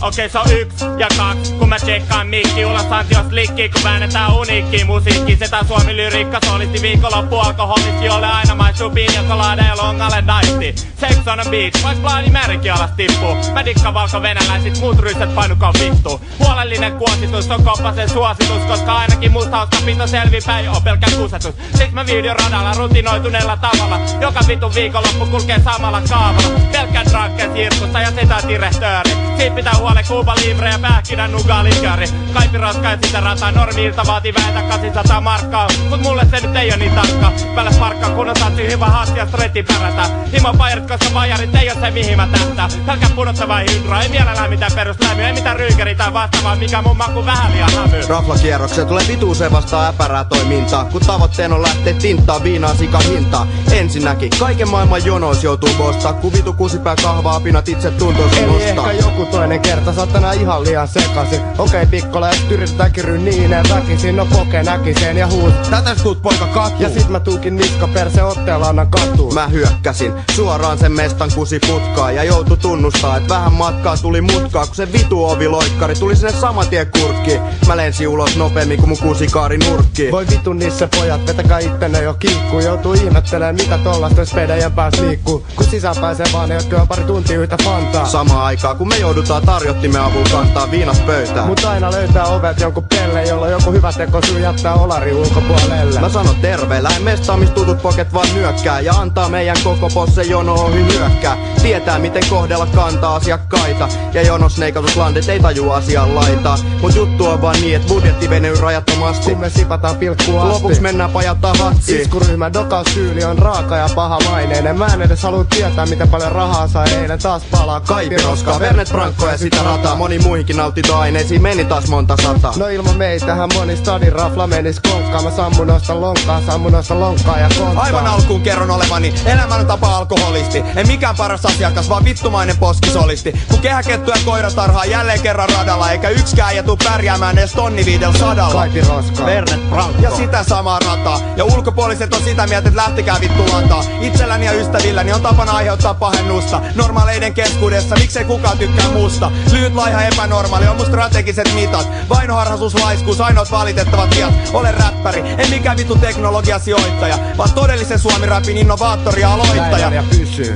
Okei, se on 1 ja 2, kun mä tsekkaan mikki. Ulosanti on slikki, kun väännetään uniikki musiikki. Se tää Suomi lyriikka solisti, viikonloppu alkoholisti. Ole aina maistuu piinjokolaada ja longalle naisti. Sex on a beat, vaiks plaani määrinkin alas tippuu. Mä dikkaan valko-venäläisit, muut ryssät painukaan vittu. Huolellinen kuositus on koppasen suositus, koska ainakin musta hauska pito selvipäin on pelkkä kusetus. Siksi mä videoradalla rutinoituneella tavalla joka vitun viikonloppu kulkee samalla kaavalla. Pelkkän drankeen sirkusta ja sitä direhtööri. Siitä pitää huole Kuuba Libre ja pähkinän nugaa likööri. Kaipi roskaa ja sitä rataa, normi-ilta vaati väitä 800 markkaa. Mut mulle se nyt ei oo niin tarkka. Päälle parkkaa kun osaatsi hyvä hasti ja stretti pärätä. Himo pajarit, koska pajarit ei oo se mihin mä tähtää. Pelkkä pudottava hydra, ei mielellään mitään peruslämyä. Ei mitään ryykeri tai vastaavaa, mikä mun maku vähän liian hämyy. Raflakierrokseen tulee vituuseen vastaan äpärää toimintaa. Kun tavoitteen on lähteä tintaa viinaa sika hintaa. Ensinnäkin kaiken maailman jonois joutuu bostaa. Kun vitu kusipää kahvaa pinat itse tuntuu sen nostaa. Ehkä joku toinen kerta saatana ihan liian sekasin. Okei pikkola, jos yritetään kyry niin väkisin. No poke näkiseen ja huus. Tätä tuut poika katuu. Ja sit mä tuukin niska perse otteella annan katuun. Mä hyökkäsin suoraan sen mestan kusiputkaa. Ja joutu tunnustaa, et vähän matkaa tuli mutkaa. Kun se vitu oviloikkari tuli sinne saman tien kurkkiin. Mä lensin ulos nopeammin kun mun kusikaari nurkkii. Voi vitun niissä pojat, vetäkää ittenne jo kiikkuu. Joutuu ihmettelemään mitä tollasta spedejen pääs liikkuu. Kun sisään pääsee vaan ne, jotka on pari tuntia yhtä fantaa. Samaan aikaan kun me joudutaan tarjottimen avulla kantaa viinat pöytään. Mut aina löytää ovet jonkun pelle, jolla joku hyvä tekosyy jättää olari ulkopuolelle. Mä sanon terve, lähen mestaan mis tutut poket vaan nyökkää. Ja antaa meidän koko posse jono ohi hyökkää. Tietää miten kohdella kantaa asiakkaita. Ja jonos neikatut landet ei tajuu asian laitaa. Mut juttu on vaan niin, et budjetti venyy rajattomasti. Kun me sipataan pilkkua asti. Lopuks mennään pajattaa hatsiin. Iskuryhmän dokaustyyli on raaka ja pahamaineinen. Mä en edes halua tietää miten paljon rahaa sai eilen taas palaa Kaipiroska, Vernet Frankko ja sitä rataa. Moni muihinkin nautintoaineisiin meni taas monta sataa. No ilman meitähän moni stadin rafla menis konkkaan. Mä sammun noista lonkkaa ja konttaa. Aivan alkuun kerron olevani elämän tapa alkoholisti. En mikään paras asiakas, vaan vittumainen poskisolisti. Kun kehäkettu ja koiratarhaa jälleen kerran radalla. Eikä yksikään äijä tuu pärjäämään edes tonniviidellä sadalla. Kaipiroska, Vernet Frankko ja sitä samaa rataa. Ja ulkopuoliset on sitä mieltä, et lähtekää vittu lantaa. Itselläni ja ystävilläni on tapana aiheuttaa pahennusta normaaleiden keskuudessa, miksei kukaan tykkää musta. Lyhyt, laiha, epänormaali on mun strategiset mitat. Vainoharhaisuus, laiskuus, ainoat valitettavat viat. Olen räppäri, en mikään vittu teknologiasijoittaja, vaan todellisen suomi-rapin innovaattori ja aloittaja.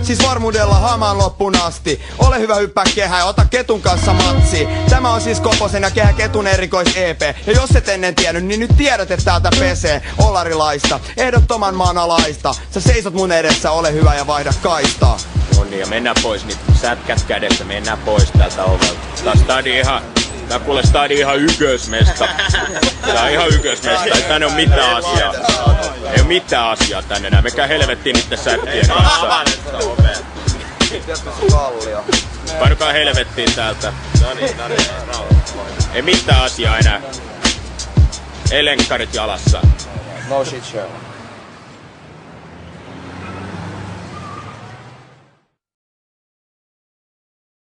Siis varmuudella hamaan loppuun asti. Ole hyvä, hyppää kehää ja ota ketun kanssa matsi. Tämä on siis Koposen ja Kehä Ketun erikois EP. Ja jos et ennen tiennyt, niin nyt tiedät, että täältä pesee olarilaista, ehdottoman maanalaista. Sä seisot mun edessä, ole hyvä ja vaihda kaistaa. No niin, ja mennään pois, niin sätkät kädessä, mennään pois tältä ovelta. Tää kuule stadi ihan ykösmesta. Tää on ihan ykösmesta, ei tänne oo mitään asiaa. Ei oo mitään asiaa tänne enää, mekään helvettiin niitten sätkien kanssa. Painukaa helvettiin täältä. Ei mitään asiaa enää. Ei lenkkarit jalassa. No shit show.